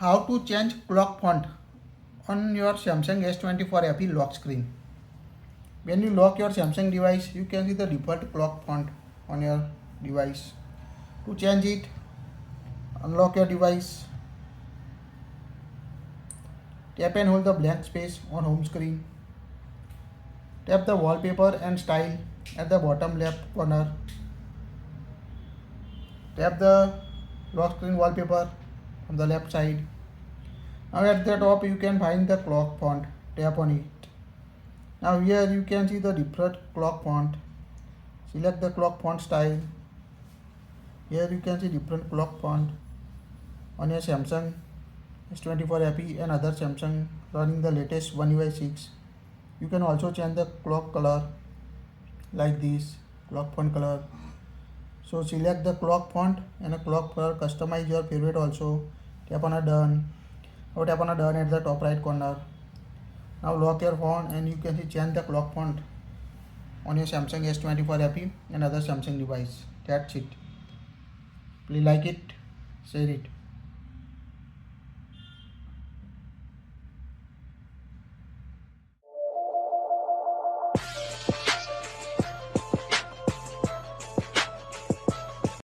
How to change clock font on your Samsung S24 FE lock screen. When you lock your Samsung device, you can see the default clock font on your device. To change it, unlock your device, tap and hold the blank space on home screen, tap the wallpaper and style at the bottom left corner, tap the lock screen wallpaper on the left side. Now at the top you can find the clock font, tap on it. Now here you can see the different clock font. Select the clock font style. Here you can see different clock font on your Samsung S24 FE and other Samsung running the latest One UI 6. You can also change the clock color like this, clock font color. So select the clock font and a clock color, customize your favorite also. Tap on a done. Now tap on a done at the top right corner. Now lock your phone and you can see change the clock font on your Samsung S24 FE and other Samsung device. That's it. Please like it, share it.